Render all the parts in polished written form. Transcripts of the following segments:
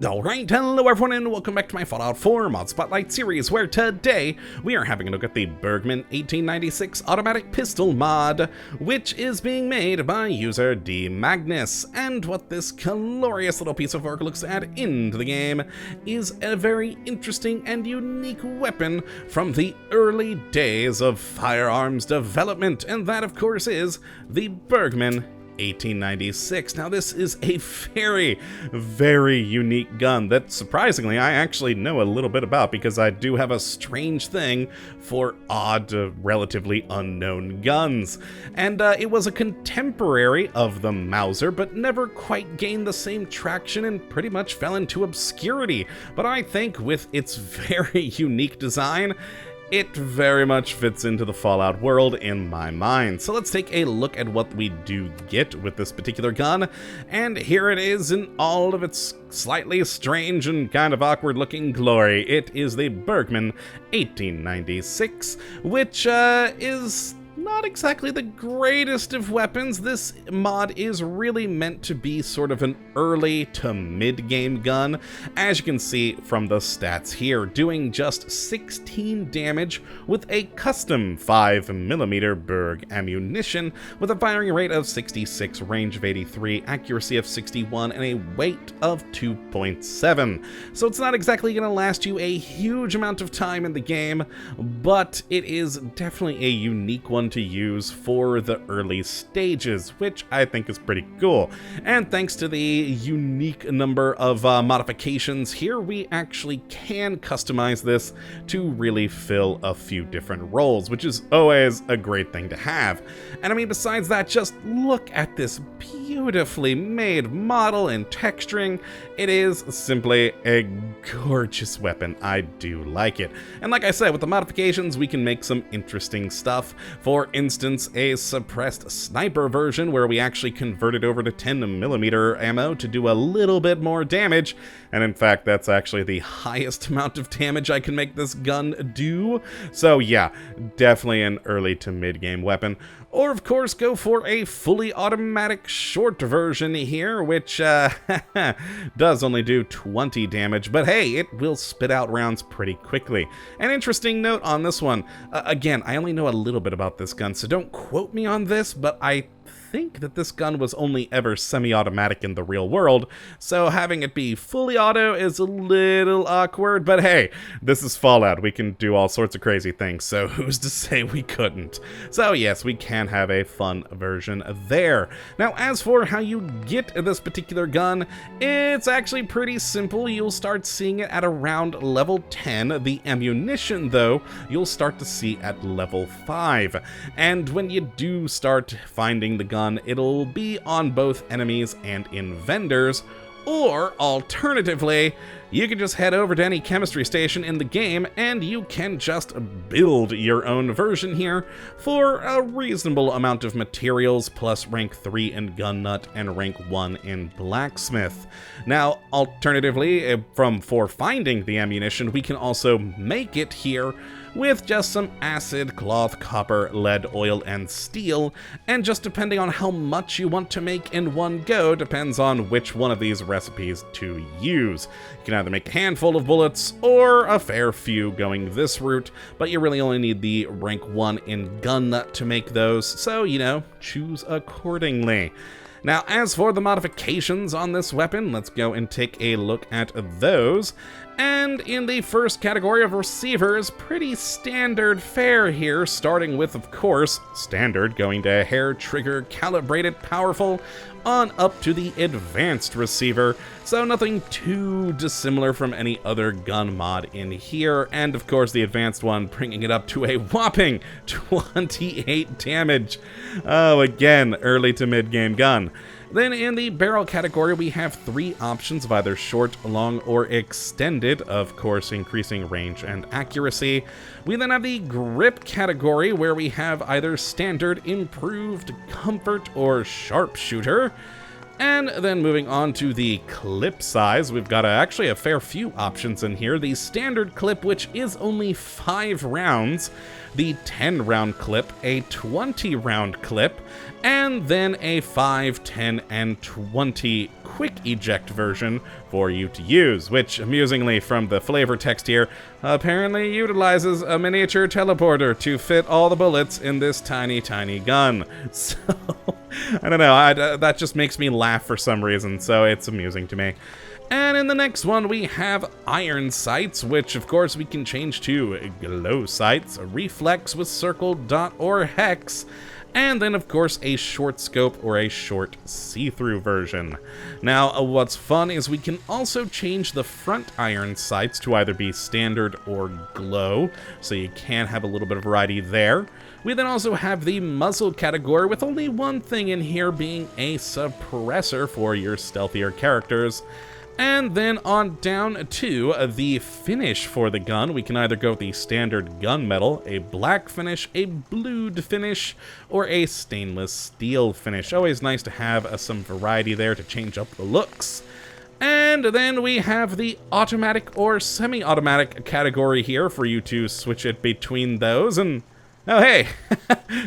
Alright, hello everyone and welcome back to my Fallout 4 Mod Spotlight series, where today we are having a look at the Bergman 1896 Automatic Pistol mod, which is being made by user D. Magnus. And what this glorious little piece of work looks at into the game is a very interesting and unique weapon from the early days of firearms development, and that of course is the Bergman 1896. Now this is a very unique gun that surprisingly I actually know a little bit about, because I do have a strange thing for odd, relatively unknown guns. And it was a contemporary of the Mauser, but never quite gained the same traction and pretty much fell into obscurity. But I think with its very unique design, it very much fits into the Fallout world in my mind. So let's take a look at what we do get with this particular gun, and here it is in all of its slightly strange and kind of awkward looking glory. It is the Bergman 1896, which is not exactly the greatest of weapons. This mod is really meant to be sort of an early to mid-game gun, as you can see from the stats here, doing just 16 damage with a custom 5mm Berg ammunition, with a firing rate of 66, range of 83, accuracy of 61, and a weight of 2.7. So it's not exactly going to last you a huge amount of time in the game, but it is definitely a unique one to use for the early stages, which I think is pretty cool. And thanks to the unique number of modifications here, we actually can customize this to really fill a few different roles, which is always a great thing to have. And I mean, besides that, just look at this beautifully made model and texturing. It is simply a gorgeous weapon. I do like it. And like I said, with the modifications, we can make some interesting stuff. For instance, a suppressed sniper version where we actually converted over to 10mm ammo to do a little bit more damage. And in fact, that's actually the highest amount of damage I can make this gun do. So yeah, definitely an early to mid-game weapon. Or of course, go for a fully automatic short version here, which does only do 20 damage, but hey, it will spit out rounds pretty quickly. An interesting note on this one, again, I only know a little bit about this gun, so don't quote me on this, but I think that this gun was only ever semi-automatic in the real world, so having it be fully auto is a little awkward, but hey, this is Fallout. We can do all sorts of crazy things, so who's to say we couldn't? So yes, we can have a fun version there. Now, as for how you get this particular gun, it's actually pretty simple. You'll start seeing it at around level 10. The ammunition, though, you'll start to see at level 5. And when you do start finding the gun, it'll be on both enemies and in vendors, or alternatively, you can just head over to any chemistry station in the game and you can just build your own version here for a reasonable amount of materials, plus rank 3 in gun nut and rank 1 in blacksmith. Now, alternatively, for finding the ammunition, we can also make it here with just some acid, cloth, copper, lead, oil, and steel, and just depending on how much you want to make in one go depends on which one of these recipes to use. You can either make a handful of bullets or a fair few going this route, but you really only need the rank 1 in gun nut to make those, so, you know, choose accordingly. Now, as for the modifications on this weapon, let's go and take a look at those. And in the first category of receivers, pretty standard fare here, starting with, of course, standard, going to hair trigger, calibrated, powerful, on up to the advanced receiver, so nothing too dissimilar from any other gun mod in here, and of course the advanced one bringing it up to a whopping 28 damage. Oh, again, early to mid-game gun. Then in the barrel category, we have 3 options of either short, long, or extended, of course increasing range and accuracy. We then have the grip category, where we have either standard, improved, comfort, or sharpshooter. And then moving on to the clip size, we've got actually a fair few options in here. The standard clip, which is only 5 rounds, the 10-round clip, a 20-round clip, and then a 5, 10, and 20 quick eject version for you to use, which, amusingly from the flavor text here, apparently utilizes a miniature teleporter to fit all the bullets in this tiny, tiny gun. So, I don't know, that just makes me laugh for some reason, so it's amusing to me. And in the next one, we have iron sights, which of course we can change to glow sights, reflex with circle, dot, or hex, and then of course a short scope or a short see-through version. Now, what's fun is we can also change the front iron sights to either be standard or glow, so you can have a little bit of variety there. We then also have the muzzle category, with only one thing in here being a suppressor for your stealthier characters. And then on down to the finish for the gun. We can either go with the standard gunmetal, a black finish, a blued finish, or a stainless steel finish. Always nice to have some variety there to change up the looks. And then we have the automatic or semi-automatic category here for you to switch it between those. And oh, hey,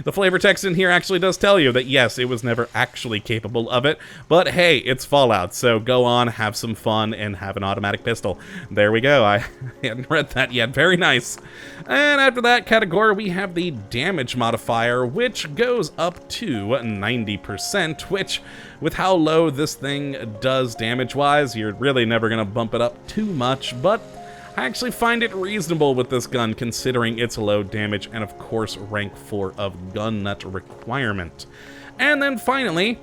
the flavor text in here actually does tell you that, yes, it was never actually capable of it, but hey, it's Fallout, so go on, have some fun, and have an automatic pistol. There we go, I hadn't read that yet, very nice. And after that category, we have the damage modifier, which goes up to 90%, which, with how low this thing does damage-wise, you're really never going to bump it up too much, but I actually find it reasonable with this gun, considering its low damage and, of course, rank 4 of gun nut requirement. And then finally,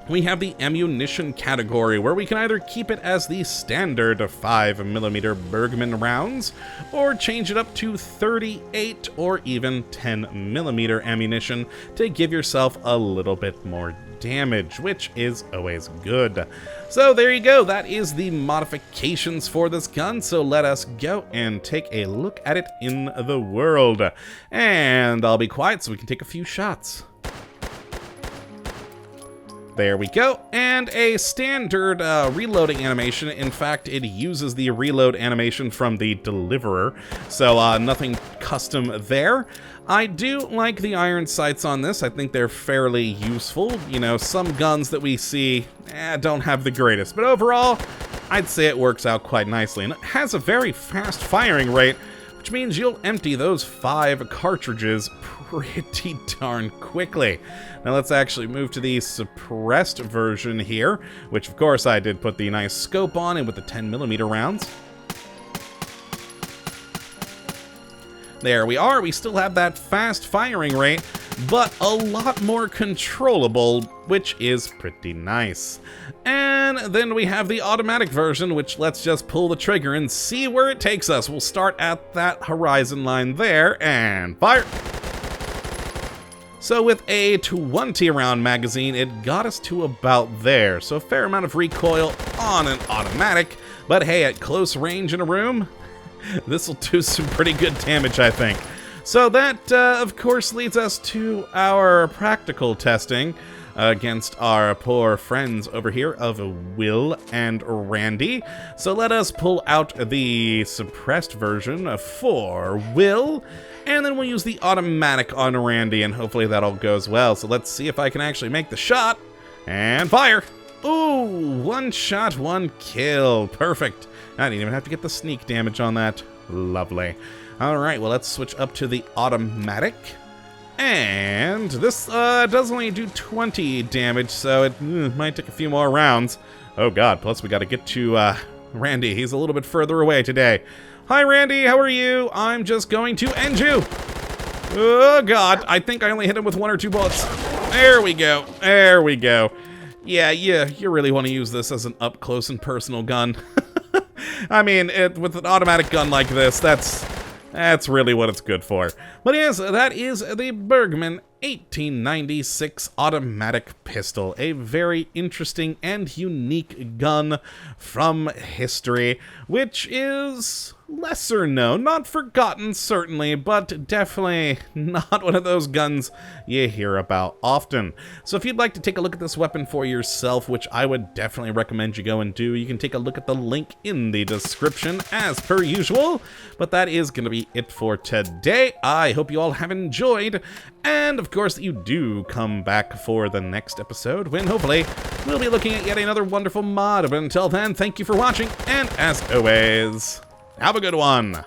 we have the ammunition category, where we can either keep it as the standard 5mm Bergman rounds, or change it up to 38 or even 10mm ammunition to give yourself a little bit more damage, which is always good. So there you go, that is the modifications for this gun, so let us go and take a look at it in the world. And I'll be quiet so we can take a few shots. There we go, and a standard reloading animation. In fact, it uses the reload animation from the Deliverer, so nothing custom there. I do like the iron sights on this. I think they're fairly useful. You know, some guns that we see don't have the greatest, but overall, I'd say it works out quite nicely. And it has a very fast firing rate, which means you'll empty those 5 cartridges pretty darn quickly. Now let's actually move to the suppressed version here, which of course I did put the nice scope on and with the 10mm rounds. There we are, we still have that fast firing rate, but a lot more controllable, which is pretty nice. And then we have the automatic version, which lets just pull the trigger and see where it takes us. We'll start at that horizon line there, and fire! So with a 20-round magazine, it got us to about there, so a fair amount of recoil on an automatic, but hey, at close range in a room, this will do some pretty good damage, I think. So that, of course, leads us to our practical testing against our poor friends over here of Will and Randy. So let us pull out the suppressed version for Will, and then we'll use the automatic on Randy, and hopefully that all goes well. So let's see if I can actually make the shot, and fire! Ooh, 1 shot, 1 kill. Perfect. I didn't even have to get the sneak damage on that. Lovely. Alright, well, let's switch up to the automatic. And this does only do 20 damage, so it might take a few more rounds. Oh god, plus we gotta get to Randy. He's a little bit further away today. Hi Randy, how are you? I'm just going to end you. Oh god, I think I only hit him with 1 or 2 bullets. There we go, there we go. Yeah, you really want to use this as an up-close and personal gun. I mean, with an automatic gun like this, that's really what it's good for. But yes, that is the Bergman 1896 automatic pistol. A very interesting and unique gun from history, which is lesser known, not forgotten certainly, but definitely not one of those guns you hear about often. So if you'd like to take a look at this weapon for yourself, which I would definitely recommend you go and do, you can take a look at the link in the description as per usual. But that is going to be it for today. I hope you all have enjoyed, and of course you do come back for the next episode when hopefully we'll be looking at yet another wonderful mod. But until then, thank you for watching, and as always, have a good one.